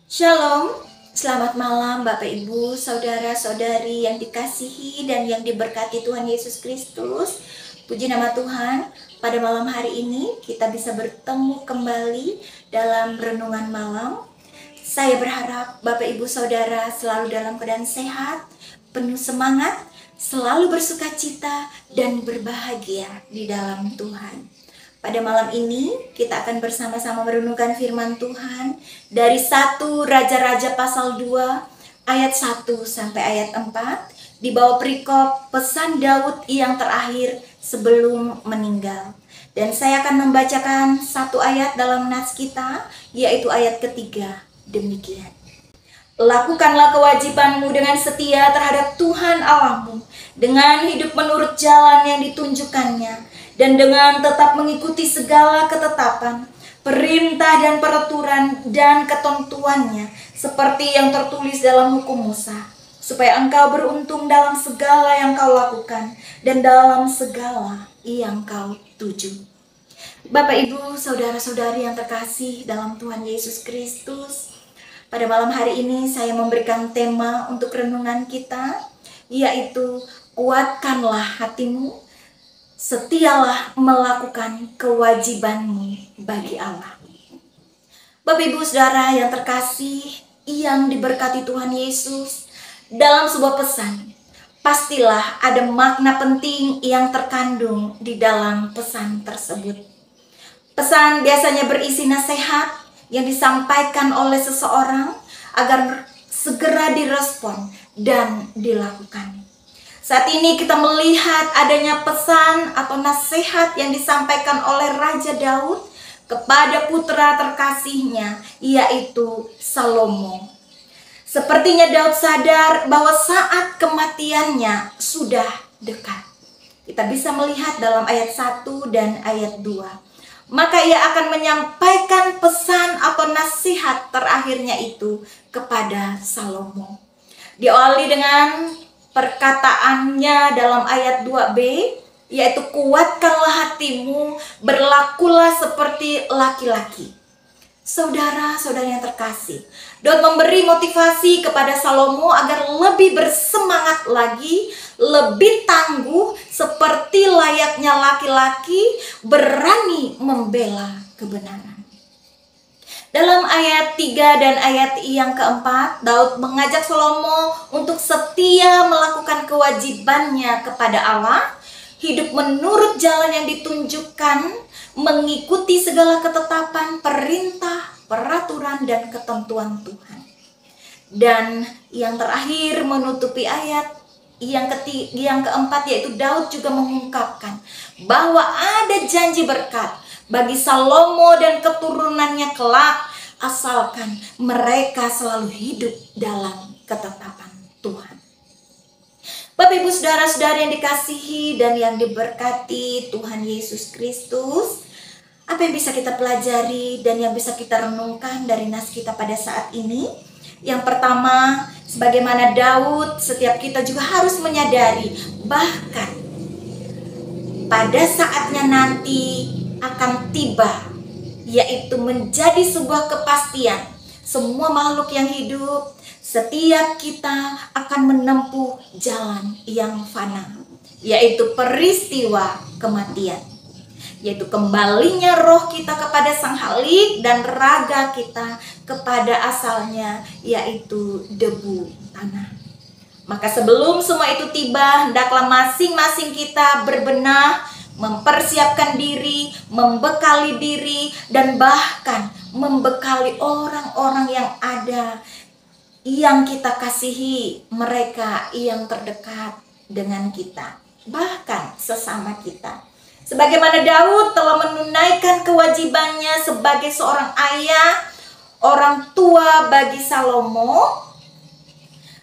Shalom, selamat malam Bapak Ibu, Saudara-saudari yang dikasihi dan yang diberkati Tuhan Yesus Kristus. Puji nama Tuhan, pada malam hari ini kita bisa bertemu kembali dalam renungan malam. Saya berharap Bapak Ibu Saudara selalu dalam keadaan sehat, penuh semangat, selalu bersukacita dan berbahagia di dalam Tuhan. Pada malam ini kita akan bersama-sama merenungkan firman Tuhan dari 1 Raja-Raja pasal 2 ayat 1 sampai ayat 4 di bawah perikop pesan Daud yang terakhir sebelum meninggal. Dan saya akan membacakan satu ayat dalam nats kita, yaitu ayat ketiga, demikian. Lakukanlah kewajibanmu dengan setia terhadap Tuhan Allahmu, dengan hidup menurut jalan yang ditunjukkannya, dan dengan tetap mengikuti segala ketetapan, perintah dan peraturan dan ketentuannya, seperti yang tertulis dalam hukum Musa, supaya engkau beruntung dalam segala yang kau lakukan, dan dalam segala yang kau tuju. Bapak, Ibu, Saudara-saudari yang terkasih dalam Tuhan Yesus Kristus, pada malam hari ini saya memberikan tema untuk renungan kita, yaitu kuatkanlah hatimu, setialah melakukan kewajibanmu bagi Allah. Bapak, Ibu, Saudara yang terkasih yang diberkati Tuhan Yesus, dalam sebuah pesan, pastilah ada makna penting yang terkandung di dalam pesan tersebut. Pesan biasanya berisi nasihat yang disampaikan oleh seseorang agar segera direspon dan dilakukan. Saat ini kita melihat adanya pesan atau nasihat yang disampaikan oleh Raja Daud kepada putra terkasihnya, yaitu Salomo. Sepertinya Daud sadar bahwa saat kematiannya sudah dekat. Kita bisa melihat dalam ayat 1 dan ayat 2. Maka ia akan menyampaikan pesan atau nasihat terakhirnya itu kepada Salomo. Diawali dengan perkataannya dalam ayat 2b, yaitu kuatkanlah hatimu, berlakulah seperti laki-laki. Saudara-saudari yang terkasih, Daud memberi motivasi kepada Salomo agar lebih bersemangat lagi, lebih tangguh seperti layaknya laki-laki berani membela kebenaran. Dalam ayat 3 dan ayat yang keempat, Daud mengajak Salomo untuk setia melakukan kewajibannya kepada Allah, hidup menurut jalan yang ditunjukkan, mengikuti segala ketetapan, perintah, peraturan, dan ketentuan Tuhan. Dan yang terakhir menutupi ayat yang keempat, yaitu Daud juga mengungkapkan bahwa ada janji berkat bagi Salomo dan keturunannya kelak, asalkan mereka selalu hidup dalam ketetapan Tuhan. Bapak, Ibu, Saudara-saudari yang dikasihi dan yang diberkati Tuhan Yesus Kristus, apa yang bisa kita pelajari dan yang bisa kita renungkan dari nas kita pada saat ini? Yang pertama, sebagaimana Daud, setiap kita juga harus menyadari bahkan pada saatnya nanti akan tiba, yaitu menjadi sebuah kepastian. Semua makhluk yang hidup, setiap kita akan menempuh jalan yang fana, yaitu peristiwa kematian, yaitu kembalinya roh kita kepada Sang Halik dan raga kita kepada asalnya, yaitu debu tanah. Maka sebelum semua itu tiba, hendaklah masing-masing kita berbenah, mempersiapkan diri, membekali diri, dan bahkan membekali orang-orang yang ada, yang kita kasihi, mereka yang terdekat dengan kita, bahkan sesama kita. Sebagaimana Daud telah menunaikan kewajibannya sebagai seorang ayah, orang tua bagi Salomo,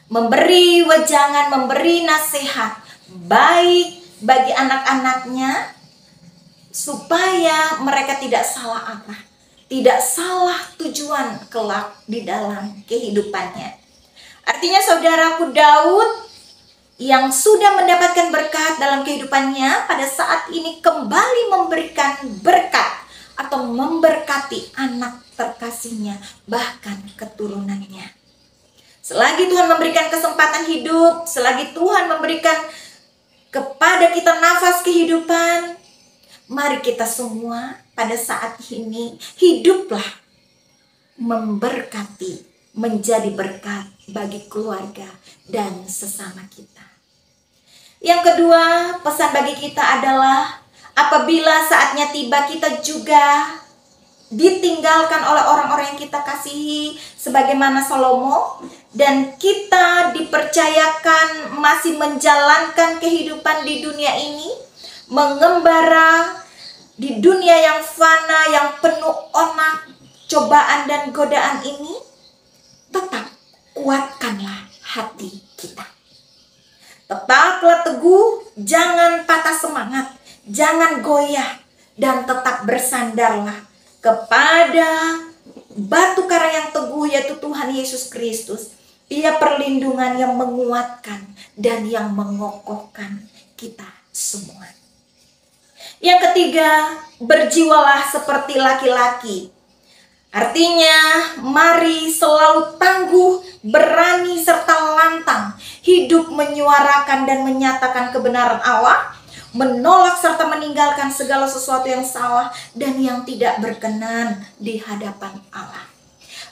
memberi wejangan, memberi nasihat baik bagi anak-anaknya, supaya mereka tidak salah arah, tidak salah tujuan kelak di dalam kehidupannya. Artinya saudaraku, Daud yang sudah mendapatkan berkat dalam kehidupannya pada saat ini kembali memberikan berkat atau memberkati anak terkasihnya, bahkan keturunannya. Selagi Tuhan memberikan kesempatan hidup, selagi Tuhan memberikan kepada kita nafas kehidupan, mari kita semua pada saat ini hiduplah memberkati, menjadi berkat bagi keluarga dan sesama kita. Yang kedua, pesan bagi kita adalah apabila saatnya tiba, kita juga ditinggalkan oleh orang-orang yang kita kasihi sebagaimana Salomo, dan kita dipercayakan masih menjalankan kehidupan di dunia ini, mengembara di dunia yang fana, yang penuh onak, cobaan dan godaan ini. Tetap kuatkanlah hati kita. Tetaplah teguh, jangan patah semangat, jangan goyah, dan tetap bersandarlah kepada batu karang yang teguh, yaitu Tuhan Yesus Kristus. Ia perlindungan yang menguatkan dan yang mengokohkan kita semua. Yang ketiga, berjiwalah seperti laki-laki. Artinya, mari selalu tangguh, berani, serta lantang, hidup menyuarakan dan menyatakan kebenaran Allah, menolak serta meninggalkan segala sesuatu yang salah dan yang tidak berkenan di hadapan Allah.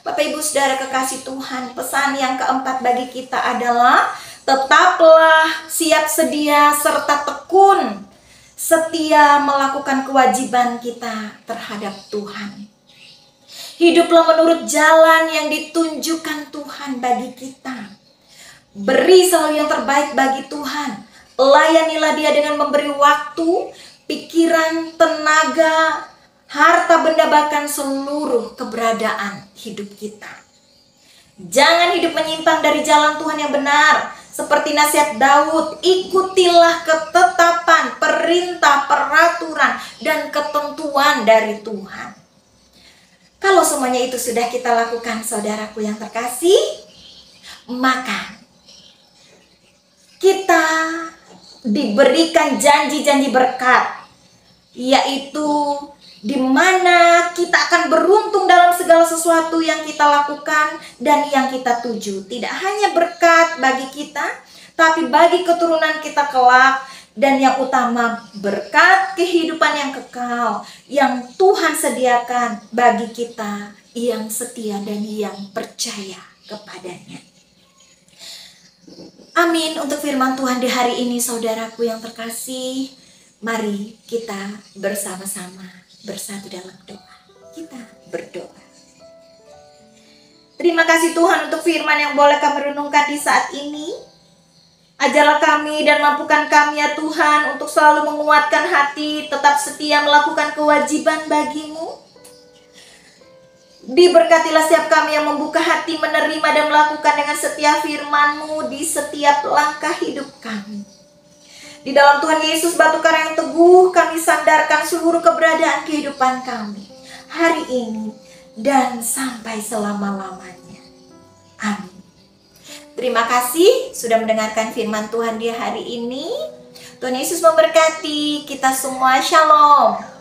Bapak Ibu Saudara kekasih Tuhan, pesan yang keempat bagi kita adalah tetaplah siap sedia serta tekun, setia melakukan kewajiban kita terhadap Tuhan. Hiduplah menurut jalan yang ditunjukkan Tuhan bagi kita. Beri selalu yang terbaik bagi Tuhan. Layanilah Dia dengan memberi waktu, pikiran, tenaga, harta benda, bahkan seluruh keberadaan hidup kita. Jangan hidup menyimpang dari jalan Tuhan yang benar. Seperti nasihat Daud, ikutilah ketetapan, perintah, peraturan, dan ketentuan dari Tuhan. Kalau semuanya itu sudah kita lakukan, saudaraku yang terkasih, maka kita diberikan janji-janji berkat, yaitu di mana kita akan beruntung dalam segala sesuatu yang kita lakukan dan yang kita tuju. Tidak hanya berkat bagi kita, tapi bagi keturunan kita kelak, dan yang utama berkat kehidupan yang kekal yang Tuhan sediakan bagi kita yang setia dan yang percaya kepadanya. Amin. Untuk firman Tuhan di hari ini, saudaraku yang terkasih, mari kita bersama-sama bersatu dalam doa. Kita berdoa. Terima kasih Tuhan untuk firman yang boleh kami renungkan di saat ini. Ajarlah kami dan mampukan kami ya Tuhan untuk selalu menguatkan hati, tetap setia melakukan kewajiban bagi-Mu. Diberkatilah setiap kami yang membuka hati, menerima dan melakukan dengan setia firman-Mu di setiap langkah hidup kami. Di dalam Tuhan Yesus, batu karang yang teguh, kami sandarkan seluruh keberadaan kehidupan kami hari ini dan sampai selama-lamanya. Amin. Terima kasih sudah mendengarkan firman Tuhan di hari ini. Tuhan Yesus memberkati kita semua. Shalom.